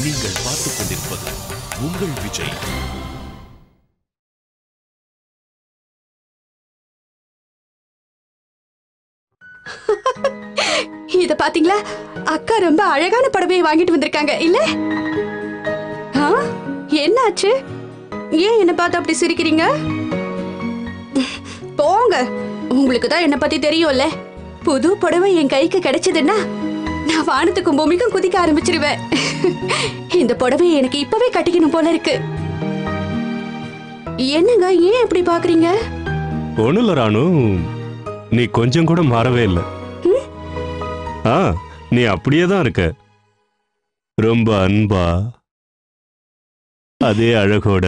நீங்கள் பார்த்துக் கொண்டிருப்பது உங்கள் விஜய். இத பாத்தீங்களா? அக்கா ரொம்ப அழகான புடவையை வாங்கிட்டு வந்திருக்காங்க இல்ல? என்னாச்சு? ஏன் என்ன பார்த்து அப்படி சிரிக்கிறீங்க? போங்க, உங்களுக்கு தான் என்ன பத்தி தெரியும்ல. புது புடவை என் கைக்கு கிடைச்சதுன்னா நான் வானத்துக்கும் பூமிக்கும் குதிக்க ஆரம்பிச்சிருவேன். இந்த புடவையை எனக்கு இப்பவே கட்டிக்கணும் போல இருக்கு. என்னங்க ஏன் இப்படி பாக்குறீங்க? ஒண்ணும் இல்ல ராணு, நீ கொஞ்சம் கூட மாறவே இல்லை. நீ அப்படியே தான் இருக்க. ரொம்ப அன்பா, அதே அழகோட,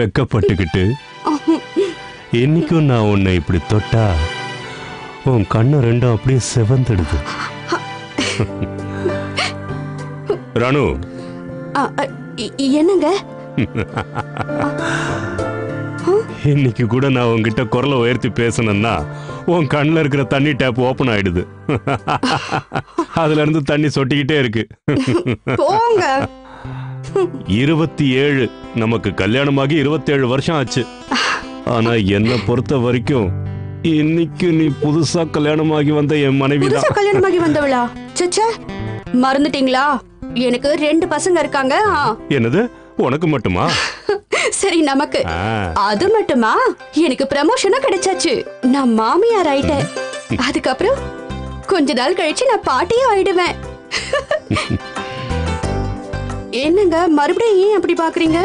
வெக்கப்பட்டுக்கிட்டு. இன்னைக்கும் நான் உன்னை இப்படி தொட்டா உன் கண்ணு ரெண்டும் அப்படியே செவந்துடுது. ராணு. என்னங்க? இன்னைக்கு கூட நான் உன்கிட்ட குரலை உயர்த்தி பேசணும்னா உன் கண்ணில் இருக்கிற தண்ணி டேப் ஓபன் ஆயிடுது. அதுல இருந்து தண்ணி சொட்டிக்கிட்டே இருக்கு. 27 நமக்கு கல்யாணமாகி 27 வருஷம் ஆச்சு. ஆனா என்ன பொறுத்த வரைக்கும் இன்னைக்கு நீ புதுசா கல்யாணமாகி வந்த என் மனைவி தான். கல்யாணமாகி வந்தவளா? சச்சா, மறந்துட்டீங்களா? எனக்கு 2 பசங்க இருக்காங்க. என்னது, உனக்கு மட்டுமா? சரி, நமக்கு அது மட்டுமா? எனக்கு ப்ரமோஷனும் கிடைச்சாச்சு. நான் மாமியார் ஆயிட்டேன். அதுக்கப்புறம் கொஞ்ச நாள் கழிச்சு நான் பாட்டியும் ஆயிடுவேன். என்னங்க மறுபடியும் ஏன் அப்படி பாக்குறீங்க?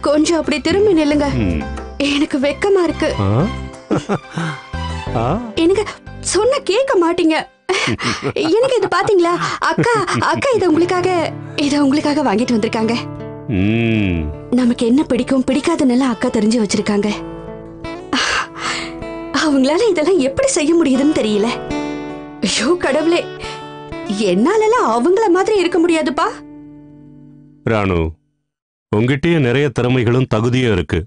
கொஞ்சம் அப்படி திரும்பி நில்லுங்க. எனக்கு வெக்கமா இருக்கு. எனக்கு சொன்ன கேட்க மாட்டீங்க. எனக்கு இது பாத்தீங்களா? அக்கா அக்கா இத உங்களுக்காக வாங்கிட்டு வந்திருக்காங்க. நமக்கு என்ன பிடிக்கும் பிடிக்காதுன்னு அக்கா தெரிஞ்சு வச்சிருக்காங்க. அவங்களால இதெல்லாம் எப்படி செய்ய முடியுதுன்னு தெரியல. ஐயோ கடவுளே, என்னால அவங்கள மாதிரி இருக்க முடியாதுப்பா. ராணு, உங்ககிட்டயே நிறைய திறமைகளும் தகுதியும் இருக்கு.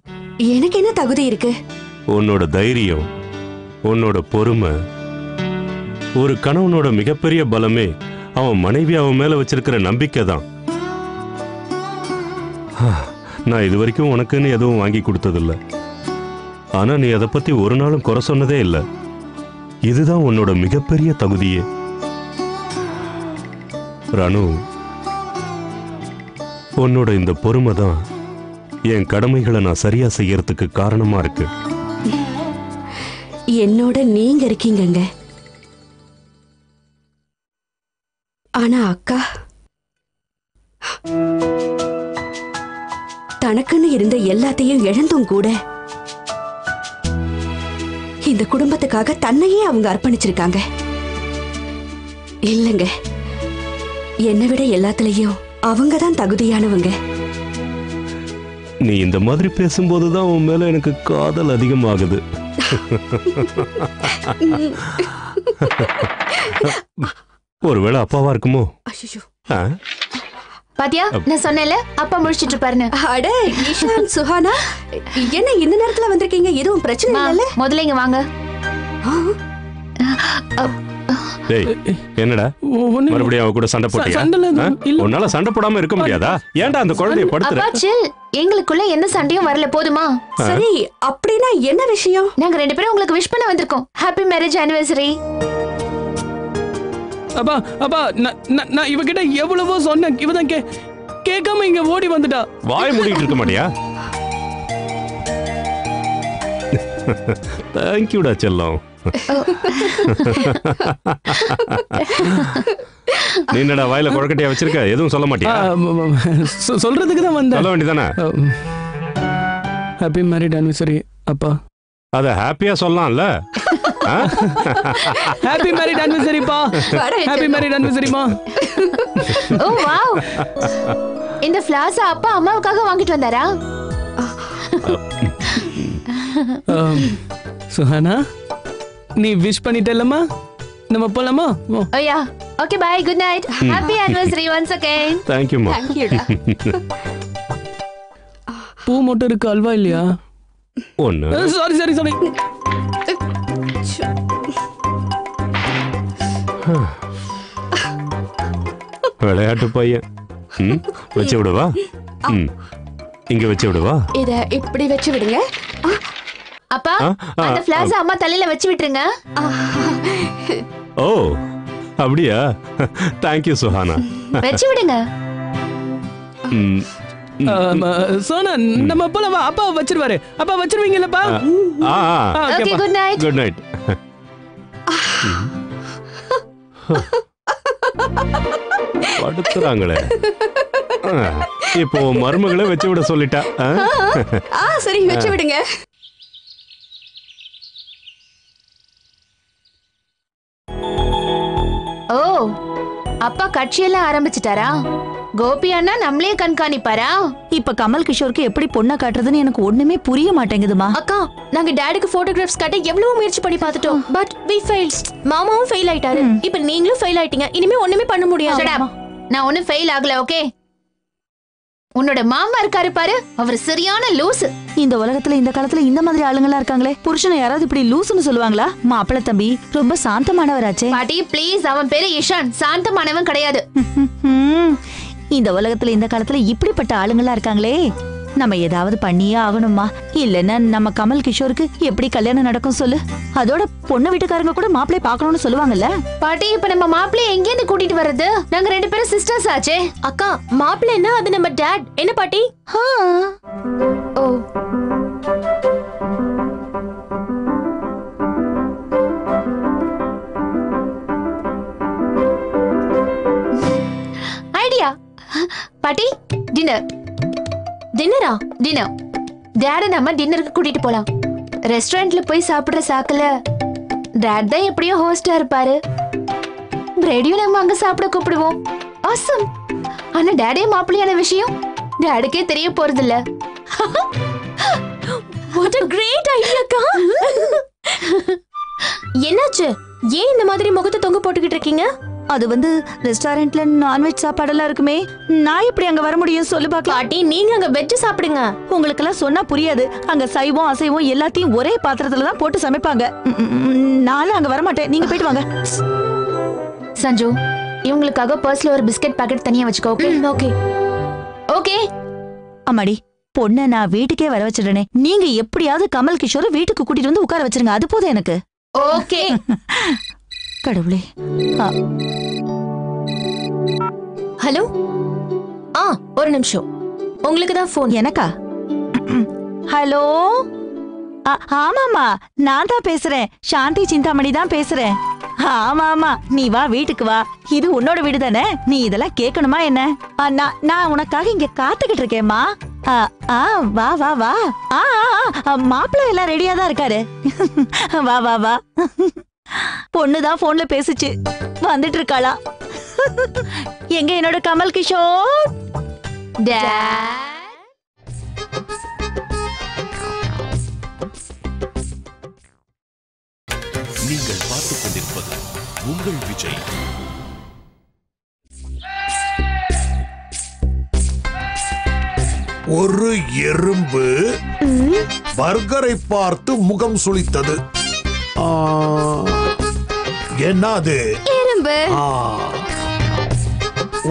எனக்கு என்ன தகுதி இருக்கு? உன்னோட தைரியம், உன்னோட பொறுமை. ஒரு கணவனோட மிகப்பெரிய பலமே அவன் மனைவி அவன் மேல வச்சிருக்கிற நம்பிக்கை தான். நான் இது வரைக்கும் உனக்குன்னு எதுவும் வாங்கி கொடுத்ததில்ல. ஆனா நீ அதை பத்தி ஒரு நாளும் குறை சொன்னதே இல்லை. இதுதான் உன்னோட மிகப்பெரிய தகுதியே. ராணு, உன்னோட இந்த பொறுமை தான் என் கடமைகளை நான் சரியா செய்யறதுக்கு காரணமா இருக்கு. என்னோட நீங்க இருக்கீங்க. ஆனா அக்கா தனக்குன்னு இருந்த எல்லாத்தையும் இழந்தும் கூட இந்த குடும்பத்துக்காக தன்னையே அவங்க அர்ப்பணிச்சிருக்காங்க. இல்லங்க, என்னை விட எல்லாத்துலயும் அவங்க தான் தகுதியானவங்க. நீ இந்த மாதிரி பேசும்போதுதான் உன் மேல எனக்கு காதல் அதிகமாகுது. ஒருவேளை அப்பாவா இருக்குமோ? பாத்தியா, நான் சொன்னேன்ல அப்பா முடிச்சிட்டு இருப்பாருன்னு. அட ஈஷான், சுஹானா, என்ன இந்த நேரத்துல வந்திருக்கீங்க? எதுவும் பிரச்சனை இல்ல? முதல்ல இங்க வாங்க. என்னடா மறுபடியும் அவ கூட சண்டை போட்டியா? உன்னால சண்டை போடாம இருக்க முடியாதா? ஏன்டா அந்த குழந்தைய படுத்துற? எங்களுக்குள்ள எந்த சண்டையும் வரல, போதுமா? சரி, அப்படின்னா என்ன விஷயம்? நாங்க 2 பேரும் உங்களுக்கு விஷ் பண்ண வந்திருக்கோம். Happy marriage anniversary. அப்பா அப்பா, நான் இவகிட்ட எவ்வளவோ சொன்னேன், இவதான் கேட்காம இங்க ஓடி வந்துட்டா. வாய் மூடிட்டு இருக்க மாட்டியா? தேங்க்யூடா செல்லம். நீ என்னடா வாயில கொழக்கட்டையா வச்சிருக்க? எதுவும் சொல்ல மாட்டியா? சொல்றதுக்கு தான் வந்தேன். சொல்ல வேண்டியதானே? ஹாப்பி மேரிட் ஆனிவர்சரி அப்பா. அத ஹாப்பியா சொல்லலாம்ல. ஹாப்பி மேரிட் ஆனிவர்சரிப்பா. ஹாப்பி மேரிட் ஆனிவர்சரிமா. ஓ வாவ், இந்த ஃப்ளாஸ் அப்பா அம்மாவுக்காக வாங்கிட்டு வந்தாரா? சுஹானா, நீ விஷ் பண்ணிட்டலமா? நம்ம போலாமா? ஓயா, okay bye, good night. Happy anniversary once again. Thank you மா. பூ மட்டும் இருக்கு, அல்வா இல்லையா? ஒண்ணு. Sorry sorry sorry. விளையாட்டு பையன். வச்சு விடுவா. இங்க வச்சு விடுவா. இத இப்படி வச்சு விடுங்க. அப்பா அந்த ஃபிளாஸ் அம்மா தலையில வச்சு விட்டுருங்க. ஓ அப்படியா? தேங்க்யூ சுஹானா. வச்சு விடுங்க. சோனா நம்ம போலாம், அப்பா வச்சிருவாரு. அப்பா வச்சிருவீங்கல்லப்பா? Okay, good night. Good night. படுத்துறாங்களே. இப்போ மருமகளை வச்சு விட சொல்லிட்டா. சரி வச்சு விடுங்க. ஓ அப்பா கட்சியெல்லாம் ஆரம்பிச்சிட்டாரா? கோபி அண்ணா நம்மளே கண்காணிப்பாரா? இப்ப கமல் கிஷோருக்கு எப்படி பொண்ணை காட்டுறதுன்னு எனக்கு ஒண்ணுமே புரிய மாட்டேங்குதுமா. அக்கா நாங்க டாடிக்கு போட்டோகிராஃப்ஸ் காட்ட எவ்வளவு முயற்சி பண்ணி பார்த்துட்டோம். But we failed. மாமாவும் ஃபெயில் ஆயிட்டாரு. இப்ப நீங்களும் ஃபெயில் ஆயிட்டீங்க. இனிமே ஒண்ணுமே பண்ண முடியாது. நான் ஒண்ணும் ஃபெயில் ஆகல. ஓகே, உன்னோட மாமா இருக்காரு பாரு, அவர் சரியான லூசு. இந்த உலகத்துல இந்த காலத்துல இந்த மாதிரி ஆளுங்களா இருக்காங்களே. புருஷனை யாராவது இப்படி லூசுன்னு சொல்லுவாங்களா? மாப்பிள்ள தம்பி ரொம்ப சாந்தமானவராச்சே. பாட்டி ப்ளீஸ், அவன் பேரு இஷான், சாந்தமானவன் கிடையாது. இந்த உலகத்துல இந்த காலத்துல இப்படிப்பட்ட ஆளுங்களா இருக்காங்களே. நம்ம ஏதாவது பண்ணியே ஆகணுமா? இல்லன்னா நம்ம கமல் கிஷோருக்கு எப்படி கல்யாணம் நடக்கும் சொல்லு? அதோட பொண்ணு வீட்டுக்காரங்க கூட மாப்பிள்ளை பாக்கணும்னு சொல்லுவாங்கல்ல. பாட்டி இப்ப நம்ம மாப்பிள்ளைய எங்க இருந்து கூட்டிட்டு வர்றது? நாங்க 2 பேரும் சிஸ்டர்ஸ் ஆச்சே. அக்கா மாப்பிள்ளைன்னா அது நம்ம டாட். என்ன பாட்டி? ஓ ஐடியா. பாட்டி டின்னர். டின்னரா? டின்னர். டாட நம்ம டின்னருக்கு கூட்டிட்டு போலாம். ரெஸ்டாரண்ட்ல போய் சாப்பிடுற சாக்குல டாட் தான் எப்படியோ ஹோஸ்டா இருப்பாரு. பிரெடியும் நம்ம அங்க சாப்பிட கூப்பிடுவோம். ஆசம். ஆனா டாடே மாப்பிள்ளையான விஷயம் டாடுக்கே தெரிய போறது இல்ல. What a great idea அக்கா. என்னாச்சு? ஏன் இந்த மாதிரி முகத்தை தொங்க போட்டுக்கிட்டு இருக்கீங்க? அது ரெஸ்டாரண்ட்ல நான்வெஜ் சாப்பாடெல்லாம் இருக்குமே. நான் எப்படி அங்க வர முடியும் சொல்லு பாக்கலாம். பாட்டி நீங்க அங்க வெஜ் சாப்பிடுங்க. உங்களுக்கு எல்லாம் சொன்னா புரியாது. அங்க சைவம் அசைவம் எல்லாத்தையும் ஒரே பாத்திரத்துல தான் போட்டு சமைப்பாங்க. நானும் அங்க வர மாட்டேன். நீங்க போயிட்டு வாங்க. சஞ்சு இவங்களுக்காக பர்ஸ்ல ஒரு பிஸ்கட் பாக்கெட் தனியா வச்சுக்கோ. Okay okay. அம்மாடி பொண்ணை நான் வீட்டுக்கே வர வச்சிடுறேனே. நீங்க எப்படியாவது கமல் கிஷோரை வீட்டுக்கு கூட்டிட்டு வந்து உட்கார வச்சிருங்க. அது போதும் எனக்கு. ஓகே. கடவுளே. ஹலோ. ஒரு நிமிஷம், உங்களுக்கு தான் போன். எனக்கா? ஹலோ. ஆமாமா நான் தான் பேசுறேன். சாந்தி சிந்தாமணி தான் பேசுறேன். ஆமா நீ வா, வீட்டுக்கு வா. இது உன்னோட வீடு தானே. நீ இதெல்லாம் கேட்கணுமா என்ன? நான் உனக்காக இங்க காத்துக்கிட்டு இருக்கேம்மா. வா வா வா. மாப்பிள்ளை எல்லாம் ரெடியா தான் இருக்காரு. வா வா வா. பொண்ணுதான் போன்ல பேசிச்சு, வந்துட்டு இருக்காளா? எங்க என்னோட கமல் கிஷோர்? நீங்கள் பார்த்துக் கொண்டிருப்பது உங்கள் விஜய். ஒரு எறும்பு பர்கரை பார்த்து முகம் சுளித்தது. என்னது? எறும்பு.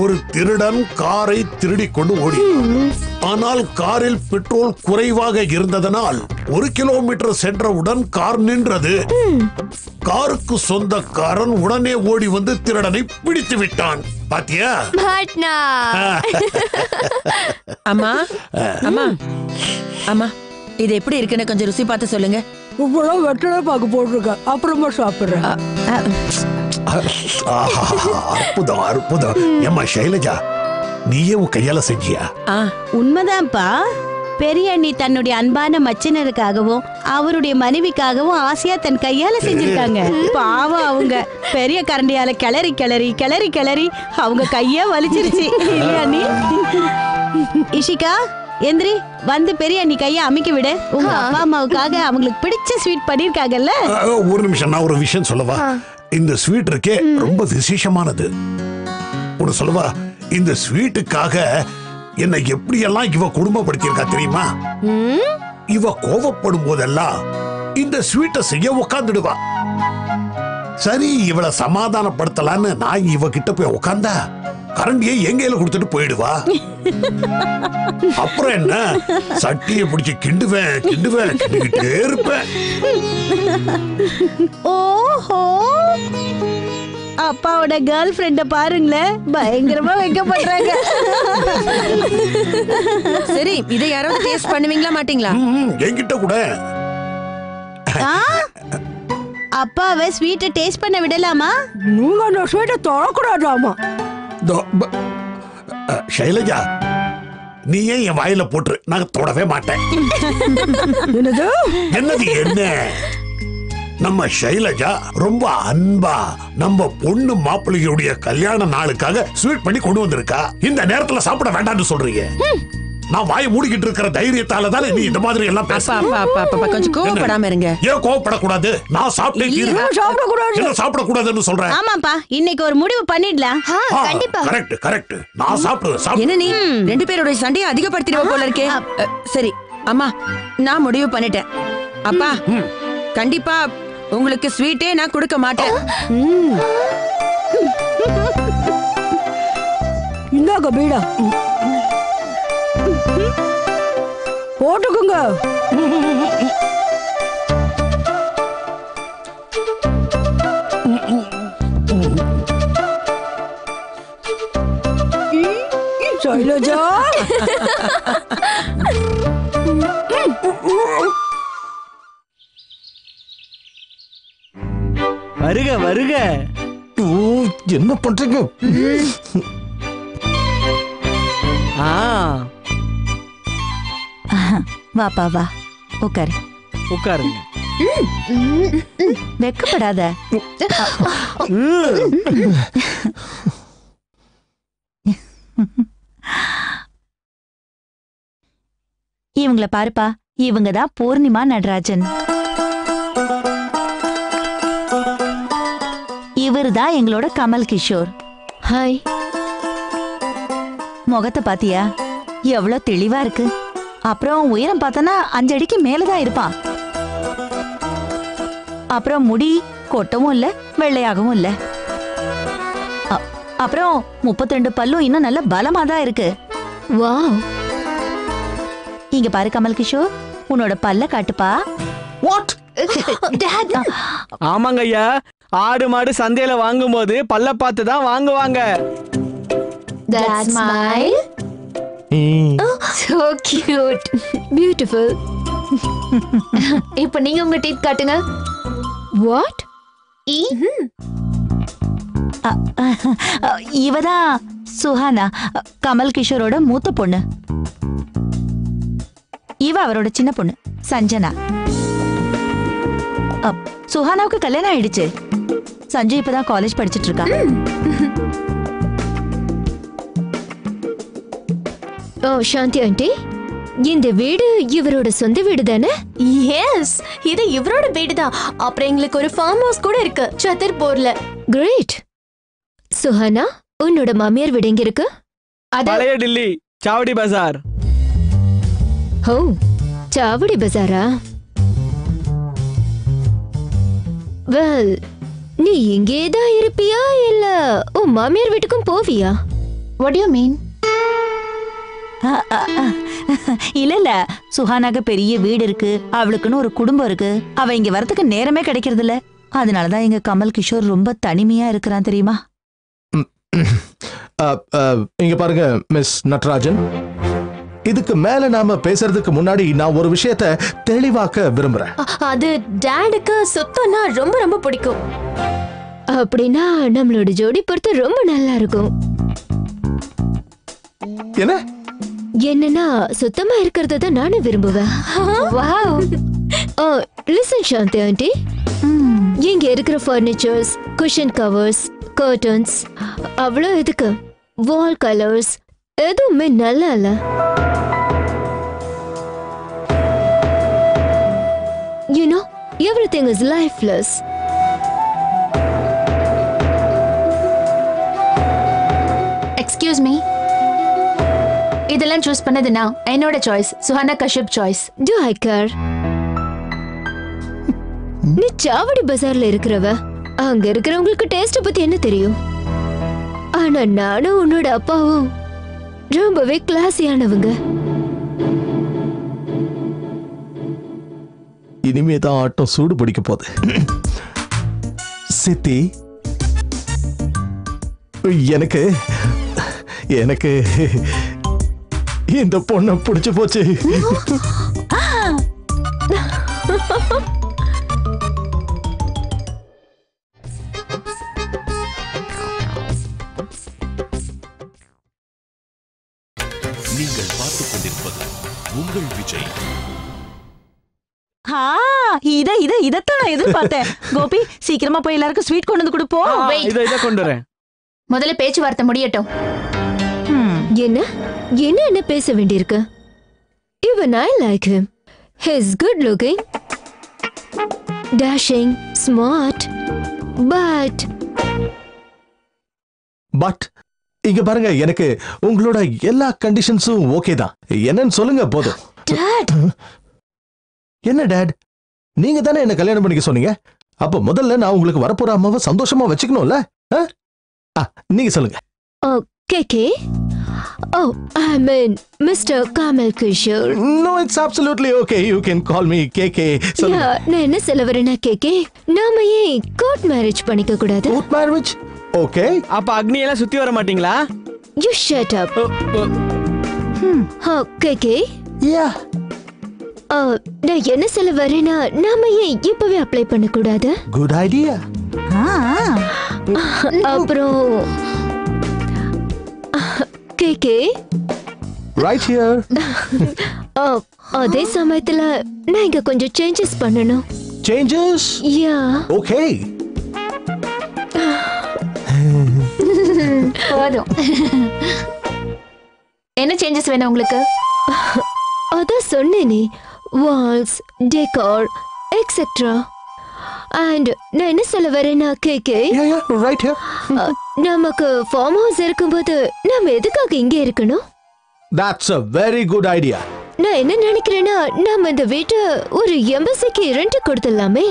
ஒரு திருடன் காரை திருடிக் கொண்டு ஓடினான். ஆனால் காரில் பெட்ரோல் குறைவாக இருந்ததனால் 1 கிலோமீட்டர் சென்றவுடன் கார் நின்றது. காருக்கு சொந்தக்காரன் உடனே ஓடி வந்து திருடனை பிடித்து விட்டான். பாத்தியா? அம்மா அம்மா அம்மா, இது எப்படி இருக்குன்னு கொஞ்சம் ருசி பார்த்து சொல்லுங்க. இவ்வளவு வெட்டலை பாக்கு போட்டிருக்க, அப்புறமா சாப்பிடுறேன். அற்புதம் அற்புதம். ஏம்மா சைலஜா, நீயே உன் கையால செஞ்சியா? உண்மைதான்ப்பா. பெரிய அண்ணி தன்னுடைய அன்பான மச்சினருக்காகவும் அவருடைய மனைவிக்காகவும் ஆசையா தன் கையால செஞ்சிருக்காங்க. பாவம் அவங்க பெரிய கரண்டியால கிளறி கிளறி கிளறி கிளறி அவங்க கையா வலிச்சிருச்சு. இல்லையா நீ? இஷிகா எந்திரி, வந்து பெரிய அண்ணி கைய அமைக்க விடு. உங்க அப்பா அம்மாவுக்காக அவங்களுக்கு பிடிச்ச ஸ்வீட் பண்ணிருக்காங்கல்ல. ஒரு நிமிஷம், நான் ஒரு விஷயம் சொல்லவா? இந்த ஸ்வீட் இருக்கே ரொம்ப விசேஷமானது. ஒன்னு சொல்லவா? இந்த ஸ்வீட்டுக்காக என்னை எப்படியெல்லாம் இவ குடும்பப்படுத்தியிருக்கா தெரியுமா? இவ கோவப்படும் போதெல்லாம் இந்த ஸ்வீட்டை செய்ய உட்காந்துடுவா. சரி, இவளை சமாதானப்படுத்தலான்னு நான் இவ கிட்ட போய் உட்கார்ந்தா கரண்டியை எங்கையில கொடுத்துட்டு போயிடுவா. அப்புறம் என்ன, சட்டியை பிடிச்சு கிண்டுவேன் கிண்டிக்கிட்டே இருப்பேன். ஓஹோ, அப்பாவோட கேர்ள் ஃப்ரெண்ட பாருங்களேன், பயங்கரமா வைக்கப்படுறாங்க. சரி, இதை யாராவது டேஸ்ட் பண்ணுவீங்களா மாட்டீங்களா? என்கிட்ட கூட. அப்பாவை ஸ்வீட்டை டேஸ்ட் பண்ண விடலாமா? நீங்க அந்த ஸ்வீட்டை தொடக்கூடாதாமா. ஷைலஜா, நீ ஏன் என் வாயில போட்டு, நான் தொடவே மாட்டேன். என்னது என்ன? நம்ம ஷைலஜா ரொம்ப அன்பா நம்ம பொண்ணு மாப்பிள்ளையுடைய கல்யாண நாளுக்காக ஸ்வீட் பண்ணி கொண்டு வந்திருக்கா. இந்த நேரத்துல சாப்பிட வேண்டாம்னு சொல்றீங்க. நான் வாயை மூடிக்கிட்டு இருக்கிற தைரியத்தால தானே நீ இந்த மாதிரி எல்லாம் பேச. கொஞ்சம் கோவப்படாம இருங்க. ஏன் கோவப்படக்கூடாது? நான் சாப்பிடக்கூடாதுன்னு சொல்றேன். ஆமாப்பா, இன்னைக்கு ஒரு முடிவு பண்ணிடலாம். கண்டிப்பா. கரெக்ட். நான் சாப்பிடுவேன். என்ன நீ ரெண்டு பேரோட சண்டையை அதிகப்படுத்திடுவ போல இருக்கே. சரி அம்மா, நான் முடிவு பண்ணிட்டேன். அப்பா, கண்டிப்பா உங்களுக்கு ஸ்வீட்டே நான் கொடுக்க மாட்டேன். இந்தாங்க பீடா, போட்டுக்குங்க. சைலஜா, வருக வருக. என்ன பண்றீங்க? வாப்பா வா, உட்காரு. உட்காருங்க. வெக்கப்படாத. இவங்கள பாருப்பா, இவங்கதான் பூர்ணிமா நடராஜன். இவருதான் எங்களோட கமல் கிஷோர். ஹாய். முகத்தை பாத்தியா, எவ்வளவு தெளிவா இருக்கு. அப்புறம் உயரம் பார்த்தனா 5 அடிக்கு மேலதான் இருப்பான். அப்புறம் முடி கொட்டவும் இல்ல, வெள்ளையாகவும் இல்ல. அப்புறம் 32 பல்லும் இன்னும் நல்ல பலமா தான் இருக்கு. வாவ். இங்க பாரு கமல் கிஷோர், உன்னோட பல்ல காட்டுப்பா. வாட்? டாட். ஆமாங்க ஐயா, ஆடு மாடு சந்தையில வாங்கும் போது பல்ல பார்த்து தான் வாங்குவாங்க. That smile. So cute. Beautiful. இப்போ நீங்க உங்க டீத் காட்டுங்க. What? இவதான் சுஹானா, கமல் கிஷோரோட மூத்த பொண்ணு. இவ அவரோட சின்ன பொண்ணு சஞ்சனா. சுஹானாவுக்கு கல்யாணம் ஆயிடுச்சு. சஞ்சு இப்பதான் காலேஜ் படிச்சிட்டு இருக்கா. ஓ சாந்தி ஆண்டி, இந்த வீடு இவரோட சொந்த வீடு தானே? எஸ், இது இவரோட வீடு தான். அப்புறம் எங்களுக்கு ஒரு ஃபார்ம் ஹவுஸ் கூட இருக்கு சத்தர்பூர்ல. கிரேட். சுஹானா, உன்னோட மாமியார் வீடு எங்க இருக்கு? பழைய டில்லி சாவடி பஜார். ஓ, சாவடி பஜாரா? வெல், நீ இங்கே தான் இருப்பியா இல்ல உன் மாமியார் வீட்டுக்கும் போவியா? What do you mean? இல்ல, சுஹானாக்கு பெரிய வீடு இருக்கு, அவளுக்குன்னு ஒரு குடும்பம் இருக்கு. அவ இங்க வரதுக்கு நேரமே கிடைக்கிறது இல்ல. அதனாலதான் எங்க கமல் கிஷோர் ரொம்ப தனிமையா இருக்கிறான் தெரியுமா? இங்க பாருங்க மிஸ் நடராஜன், இதுக்கு மேல நாம பேசுறதுக்கு முன்னாடி நான் ஒரு விஷயத்தை தெளிவாக்க விரும்புறேன். அது டாடுக்கு சுத்தம்னா ரொம்ப ரொம்ப பிடிக்கும். அப்படின்னா நம்மளோட ஜோடி பொறுத்து ரொம்ப நல்லா இருக்கும். என்ன? என்னன்னா சுத்தமா இருக்கிறத தான் நானும் விரும்புவேன். வாவ். லிசன் சாந்தி ஆண்டி, இங்க இருக்கிற ஃபர்னிச்சர்ஸ், குஷன் கவர்ஸ், கர்டன்ஸ் அவ்வளோ எதுக்கு, வால் கலர்ஸ் எதுவுமே நல்லா இல்ல. You know, everything is lifeless. Excuse me. இதெல்லாம் சூஸ் பண்ணது நான், என்னோட choice. Suhana Kashyap choice. Do I care? நீ சாவடி பஜார்ல இருக்கிறவ, அங்க இருக்கிறவங்களுக்கு டேஸ்ட் பத்தி என்ன தெரியும்? ஆனா நானும் உன்னோட அப்பாவும் ரொம்பவே கிளாஸியானவங்க. இனிமேதான் ஆட்டம் சூடு பிடிக்க போகுது. சித்தி, எனக்கு எனக்கு இந்த பொண்ணை பிடிச்சு போச்சு. நீங்கள் பார்த்துக் கொண்டிருப்பது உங்கள் விஜய். இதத்தான் நான் எதிர்பார்த்தேன். கோபி, சீக்கிரமா போய் எல்லாருக்கும் ஸ்வீட் கொண்டு வந்து கொடுப்போம். இதை கொண்டு வரேன். முதல்ல பேச்சுவார்த்தை முடியட்டும். என்ன என்ன என்ன பேச வேண்டியிருக்கு? Even I like him. He's good looking, dashing, smart, but இங்க பாருங்க, எனக்கு உங்களோட எல்லா கண்டிஷன்ஸும் ஓகே தான். என்னன்னு சொல்லுங்க போதும். Dad. என்ன டாட்? நீங்க தானே என்ன கல்யாணம் பண்ணிக்க சொன்னீங்க. அப்ப முதல்ல நான் உங்களுக்கு வரப்போற அம்மாவை சந்தோஷமா வச்சுக்கணும்ல. நீங்க சொல்லுங்க. KK. Oh, I mean Mr. Kamal Kishore. No, it's absolutely okay. You can call me KK. Yeah, நான் என்ன சொல்ல வரேன்னா KK, நாம ஏன் கோர்ட் மேரேஜ் பண்ணிக்க கூடாது? Court marriage? ஓகே. அப்ப அக்னி எல்லாம் சுத்தி வர மாட்டீங்களா? You shut up. KK. Yeah. நான் என்ன சொல்ல வரேன்னா நாம ஏன் இப்பவே அப்ளை பண்ண கூடாது? Good idea. அப்புறம் KK. Right here. அதே சமயத்துல நான் இங்க கொஞ்சம் சேஞ்சஸ் பண்ணணும். Changes? Yeah. Okay. போதும். என்ன சேஞ்சஸ் வேணும் உங்களுக்கு? அதான் சொன்னேனே, வால்ஸ், டெக்கார், எக்ஸெட்ரா. அண்ட் நான் என்ன சொல்ல வரேன்னா KK, right here. நமக்கு ஃபார்ம் ஹவுஸ் இருக்கும்போது நாம எதுக்காக இங்கே இருக்கணும்? That's a very good idea. நான் என்ன நினைக்கிறேன்னா நாம இந்த வீட்டை ஒரு எம்பசிக்கு ரெண்ட் கொடுத்துடலாமே.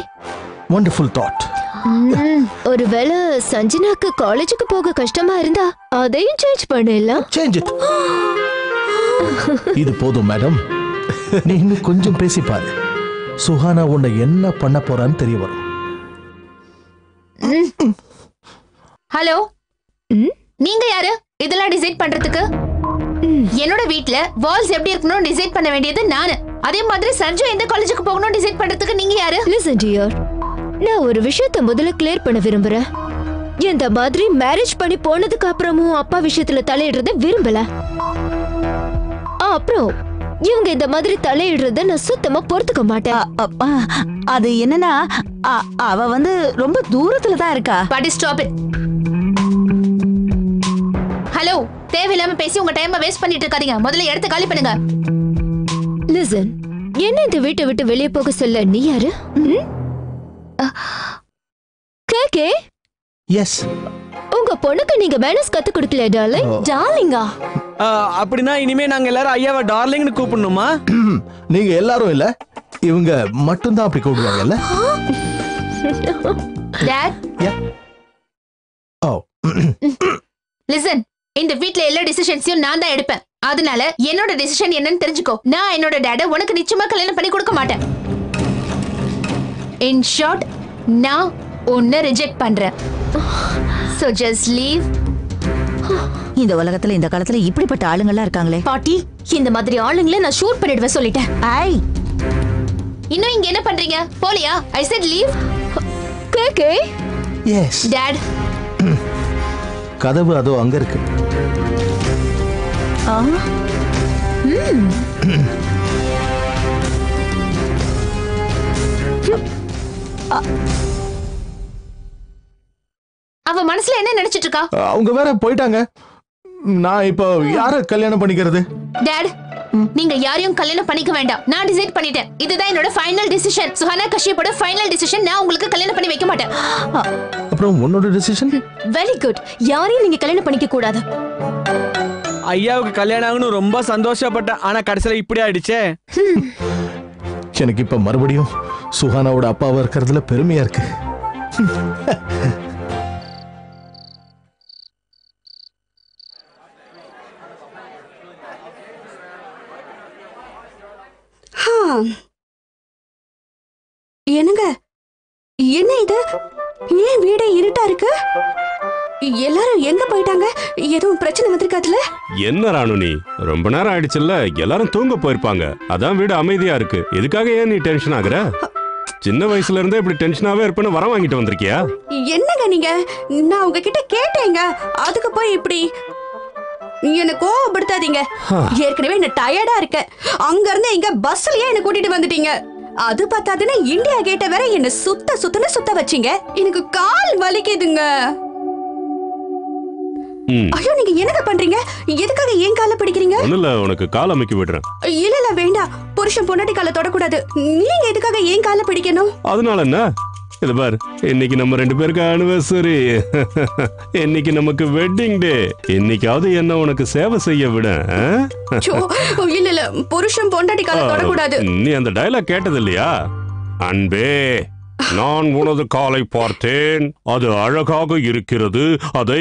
Wonderful thought. ஒருவேளை சஞ்சனாக்கு காலேஜுக்கு போக கஷ்டமா இருந்தா அதையும் சேஞ்ச் பண்ணிடலாம். Change it. இது போதும் மேடம். நீ இன்னும் கொஞ்சம் பேசி பாரு. சுஹானா உன்னை என்ன பண்ண போறான்னு தெரிய வரும். ஹலோ, நீங்க யாரு இதெல்லாம் டிசைட் பண்றதுக்கு? என்னோட வீட்ல வால்ஸ் எப்படி இருக்கணும் டிசைட் பண்ண வேண்டியது நானு. அதே மாதிரி சஞ்சு எந்த காலேஜுக்கு போகணும் டிசைட் பண்றதுக்கு நீங்க யாரு? Listen dear, நான் ஒரு விஷயத்தை முதல்ல கிளியர் பண்ண விரும்புறேன். இந்த மாதிரி மேரேஜ் பண்ணி போனதுக்கு அப்புறமும் அப்பா விஷயத்துல தலையிடுறத விரும்பல. அப்புறம் இவங்க இந்த மாதிரி தலையிடுறத நான் சுத்தமா பொறுத்துக்க மாட்டேன். அது என்னன்னா அவ ரொம்ப தூரத்துல தான் இருக்கா. But stop it. ஹலோ, தேவையில்லாம பேசி உங்க டைமை வேஸ்ட் பண்ணிட்டு இருக்காதீங்க. முதல்ல இடத்த காலி பண்ணுங்க. Listen, என்ன இந்த வீட்டை விட்டு வெளியே போக சொல்ல நீ யாரு? KK? Yes. உங்க பொண்ணுக்கு நீங்க மேனஸ் கத்து கொடுக்கல டார்லிங்? டார்லிங்கா? அப்படினா இனிமே நாங்க எல்லாரும் ஐயாவை டார்லிங்னு கூப்பிடணுமா? நீங்க எல்லாரும் இல்ல, இவங்க மட்டும் தான் அப்படி கூப்பிடுவாங்கல்ல. டாட். Yeah. Oh. Listen, இந்த வீட்ல எல்லா டிசிஷன்ஸையும் நான் தான் எடுப்பேன். அதனால என்னோட டிசிஷன் என்னன்னு தெரிஞ்சுக்கோ. நான் என்னோட டாட உனக்கு நிச்சயமா கல்யாணம் பண்ணி கொடுக்க மாட்டேன். In short, நான் உன்னை ரிஜெக்ட் பண்றேன். So just leave. இந்த உலகத்துல இந்த காலத்துல இப்படிப்பட்ட ஆளுங்கள்லாம் இருக்காங்களே. பாட்டி, இந்த மாதிரி ஆளுங்களை நான் ஷூட் பண்ணிடுவேன் சொல்லிட்டேன். ஐ, இன்னும் இங்க என்ன பண்றீங்க? போலியா? I said leave. KK? Yes. Dad. கதவு அதோ அங்க இருக்கு. அவ மனசுல என்ன நினைச்சிட்டு இருக்கா? அவங்க வேற போயிட்டாங்க. நான் இப்போ யார கல்யாணம் பண்ணிக்கிறது? டாட், நீங்க யாரையும் கல்யாணம் பண்ணிக்க வேண்டாம். நான் டிசைட் பண்ணிட்டேன். இதுதான் என்னோட ஃபைனல் டிசிஷன். சுஹானா கஷ்யப்போட ஃபைனல் டிசிஷன். நான் உங்களுக்கு கல்யாணம் பண்ணி வைக்க மாட்டேன். அப்புறம் உன்னோட டிசிஷன்? Very good. யாரையும் நீங்க கல்யாணம் பண்ணிக்க கூடாது. ஐயாவுக்கு கல்யாணம் ஆகணும் ரொம்ப சந்தோஷப்பட்டேன். ஆனா கடைசியில இப்படி ஆயிடுச்சே. எனக்கு இப்ப மறுபடியும் சுஹானாவோட அப்பாவா இருக்கிறதுல பெருமையா இருக்கு. என்னங்க, என்ன இது? ஏன் வீடே இருட்டா இருக்கு? எல்லாரும் எங்க போயிட்டாங்க? எதுவும் பிரச்சனை வந்திருக்காதுல? என்ன ராணு நீ ரொம்ப நேரம் ஆயிடுச்சுல்ல, எல்லாரும் தூங்க போயிருப்பாங்க. அதான் வீடு அமைதியா இருக்கு. எதுக்காக ஏன் நீ டென்ஷன் ஆகுற? சின்ன வயசுல இருந்தே இப்படி டென்ஷனாவே இருப்பேன்னு வரம் வாங்கிட்டு வந்திருக்கியா? என்னங்க நீங்க? நான் உங்ககிட்ட கேட்டேங்க, அதுக்கு போய் இப்படி என்ன கோவப்படுத்தாதீங்க. ஏற்கனவே என்ன டயர்டா இருக்கேன். அங்க இருந்து இங்க பஸ்லயே என்ன கூட்டிட்டு வந்துட்டீங்க. அது பார்த்தாதுன்னு இந்தியா கேட்ட வேற என்ன சுத்த வச்சீங்க. எனக்கு கால் வலிக்குதுங்க. ஐயோ, நீங்க என்னங்க பண்றீங்க? எதுக்காக ஏன் கால பிடிக்கிறீங்க? ஒண்ணுல உனக்கு கால் அமைக்க விடுறேன். இல்ல வேண்டாம், புருஷன் பொண்டாட்டி கால தொடக்கூடாது. நீங்க எதுக்காக ஏன் கால பிடிக்கணும்? அதனால என்ன? இது பார், இன்னைக்கு நம்ம 2 பேருக்கு ஆனிவர்சரி. இன்னைக்கு நமக்கு வெட்டிங் டே. இன்னைக்காவது என்ன உனக்கு சேவை செய்ய விட. இல்ல புருஷன் பொண்டாட்டி கால தொடக்கூடாது. நீ அந்த டயலாக் கேட்டது இல்லையா? அன்பே, நான் உனது காலை பார்த்தேன், அது அழகாக இருக்கிறது, அதை